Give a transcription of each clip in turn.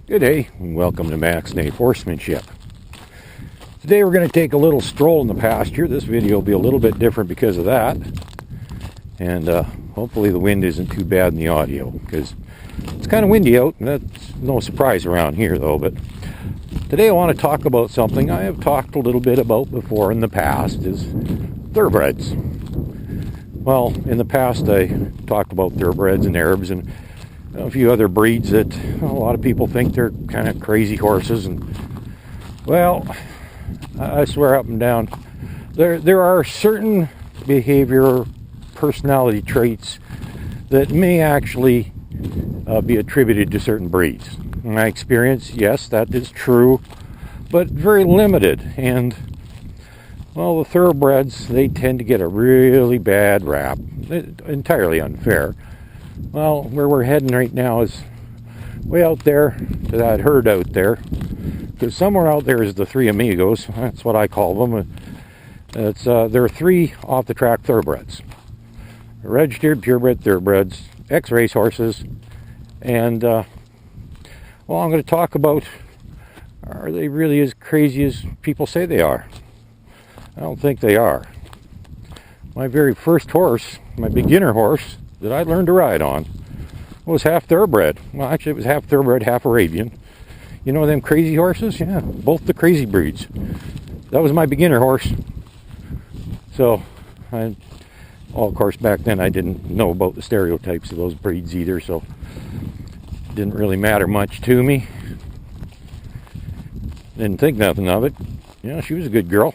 Good day, and welcome to Max Nate Horsemanship. Today we're going to take a little stroll in the pasture. This video will be a little bit different because of that. And hopefully the wind isn't too bad in the audio, because it's kind of windy out, and that's no surprise around here though. But today I want to talk about something I have talked a little bit about before in the past, is thoroughbreds. Well, in the past I talked about thoroughbreds and Arabs and a few other breeds that a lot of people think they're kind of crazy horses, and well, I swear up and down, there are certain behavior, personality traits that may actually be attributed to certain breeds. In my experience, yes, that is true, but very limited. And well, the thoroughbreds, they tend to get a really bad rap, entirely unfair. Well, where we're heading right now is way out there to that herd out there, because somewhere out there is the three amigos. That's what I call them. There are three off-the-track thoroughbreds: registered purebred thoroughbreds, ex-racehorses, and well, I'm going to talk about, are they really as crazy as people say they are? I don't think they are. My very first horse, my beginner horse that I learned to ride on, was half thoroughbred. Well, actually it was half thoroughbred, half Arabian. You know them crazy horses? Yeah, both the crazy breeds. That was my beginner horse. So, well, of course back then I didn't know about the stereotypes of those breeds either, so it didn't really matter much to me. Didn't think nothing of it. You know, she was a good girl.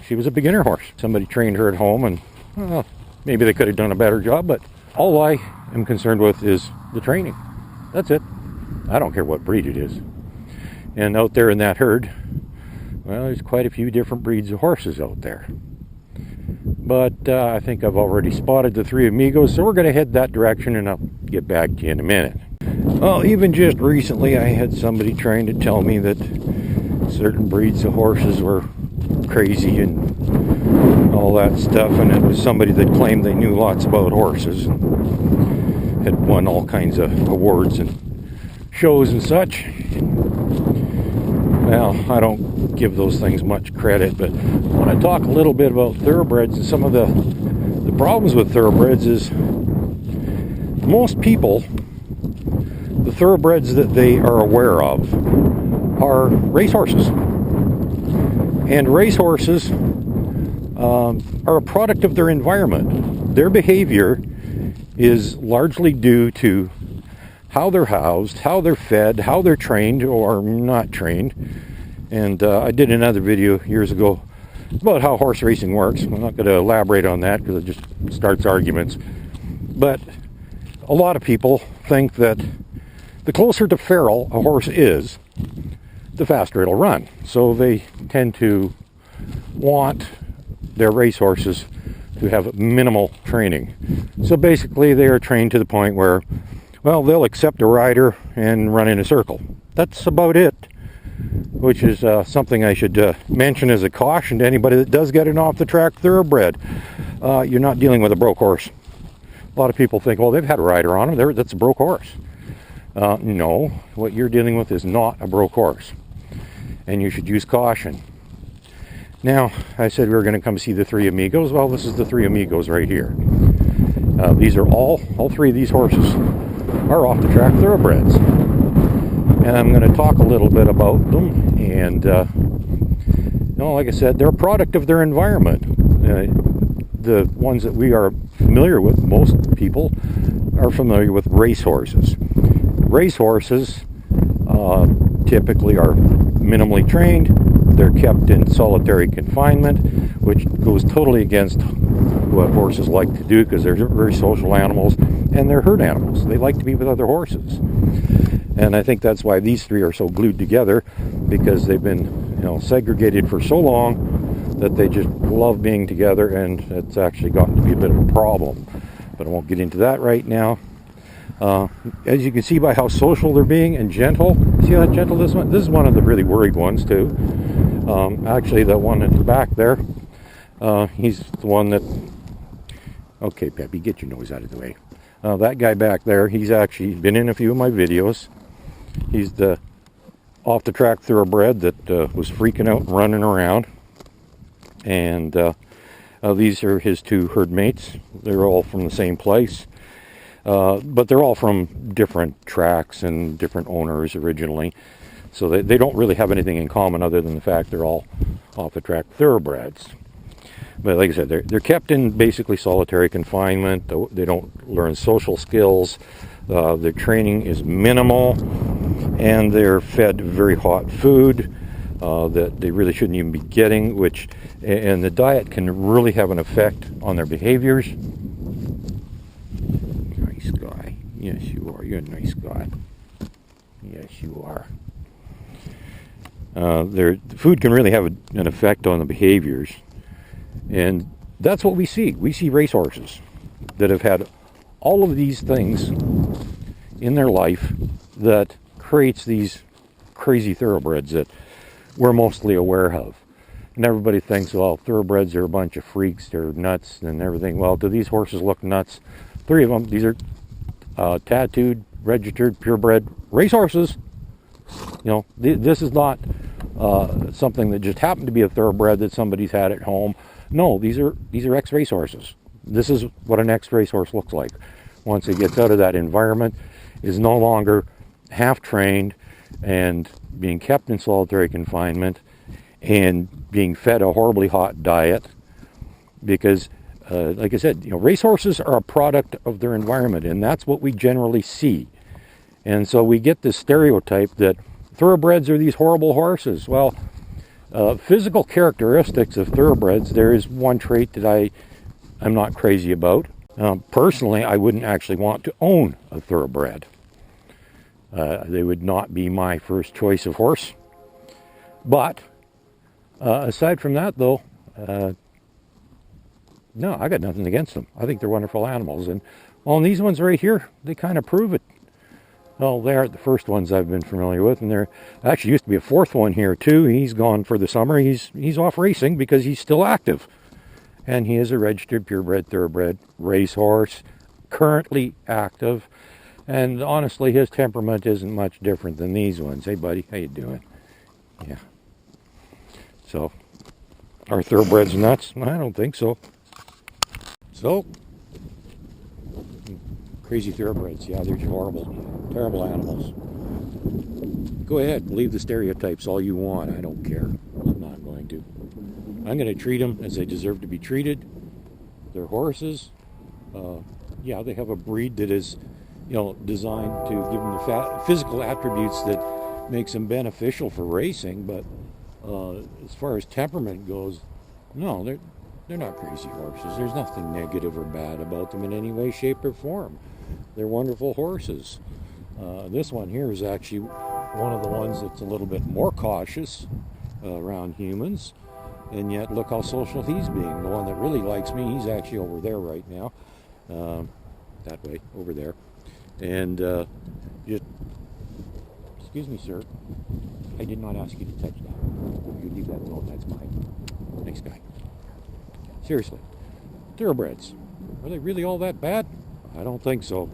She was a beginner horse. Somebody trained her at home, and well, maybe they could have done a better job, but all I am concerned with is the training. That's it. I don't care what breed it is. And out there in that herd, well, there's quite a few different breeds of horses out there. But I think I've already spotted the three amigos, so we're going to head that direction, and I'll get back to you in a minute. Well, even just recently I had somebody trying to tell me that certain breeds of horses were crazy and all that stuff, and it was somebody that claimed they knew lots about horses and had won all kinds of awards and shows and such. Well, I don't give those things much credit, but I want to talk a little bit about thoroughbreds. And some of the problems with thoroughbreds is most people, the thoroughbreds that they are aware of are racehorses. And racehorses are a product of their environment. Their behavior is largely due to how they're housed, how they're fed, how they're trained or not trained. And I did another video years ago about how horse racing works. I'm not going to elaborate on that because it just starts arguments. But a lot of people think that the closer to feral a horse is, the faster it'll run. So they tend to want their racehorses to have minimal training. So basically they are trained to the point where, well, they'll accept a rider and run in a circle. That's about it, which is something I should mention as a caution to anybody that does get an off-the-track thoroughbred. You're not dealing with a broke horse. A lot of people think, well, they've had a rider on them, that's a broke horse. No, what you're dealing with is not a broke horse, and you should use caution. Now, I said we were going to come see the three amigos. Well, this is the three amigos right here. These are all three of these horses are off-the-track thoroughbreds. And I'm going to talk a little bit about them. And, you know, like I said, they're a product of their environment. The ones that we are familiar with, most people are familiar with racehorses. Racehorses typically are minimally trained. They're kept in solitary confinement, which goes totally against what horses like to do, because they're very social animals and they're herd animals. They like to be with other horses. And I think that's why these three are so glued together, because they've been, you know, segregated for so long that they just love being together, and it's actually gotten to be a bit of a problem. But I won't get into that right now. As you can see by how social they're being and gentle. See how gentle this one? This is one of the really worried ones too. Actually, the one in the back there, he's the one that... Okay, Peppy, get your nose out of the way. That guy back there, he's actually been in a few of my videos. He's the off-the-track thoroughbred that was freaking out and running around. And these are his two herd mates. They're all from the same place. But they're all from different tracks and different owners originally. So they don't really have anything in common other than the fact they're all off-the-track thoroughbreds. But like I said, they're kept in basically solitary confinement. They don't learn social skills. Their training is minimal, and they're fed very hot food that they really shouldn't even be getting. And the diet can really have an effect on their behaviors. Nice guy. Yes, you are. You're a nice guy. Yes, you are. The food can really have an effect on the behaviors. And that's what we see. We see racehorses that have had all of these things in their life that creates these crazy thoroughbreds that we're mostly aware of. And everybody thinks, well, thoroughbreds are a bunch of freaks, they're nuts and everything. Well, do these horses look nuts? 3 of them, these are tattooed, registered, purebred racehorses. You know, this is not something that just happened to be a thoroughbred that somebody's had at home. No, these are ex-racehorses. This is what an ex-racehorse looks like. Once it gets out of that environment, is no longer half-trained and being kept in solitary confinement and being fed a horribly hot diet. Because, like I said, you know, racehorses are a product of their environment, and that's what we generally see. And so we get this stereotype that thoroughbreds are these horrible horses. Well, physical characteristics of thoroughbreds, there is one trait that I'm not crazy about. Personally, I wouldn't actually want to own a thoroughbred. They would not be my first choice of horse. But aside from that, though, no, I got nothing against them. I think they're wonderful animals. And well, these ones right here, they kind of prove it. Well, they aren't the first ones I've been familiar with, and there actually used to be a 4th one here too. He's gone for the summer. He's off racing because he's still active, and he is a registered purebred thoroughbred racehorse, currently active. And honestly, his temperament isn't much different than these ones. Hey, buddy, how you doing? Yeah. So, are thoroughbreds nuts? I don't think so. So, crazy thoroughbreds, yeah, they're horrible, terrible animals. Go ahead, believe the stereotypes all you want. I don't care. I'm not going to. I'm going to treat them as they deserve to be treated. They're horses. Yeah, they have a breed that is, you know, designed to give them the physical attributes that makes them beneficial for racing. But as far as temperament goes, no, they're not crazy horses. There's nothing negative or bad about them in any way, shape, or form. They're wonderful horses. This one here is actually one of the ones that's a little bit more cautious around humans. And yet, look how social he's being. The one that really likes me, he's actually over there right now. That way, over there. And just, excuse me, sir. I did not ask you to touch that. You leave that alone. That's mine. Nice guy. Seriously. Thoroughbreds. Are they really all that bad? I don't think so.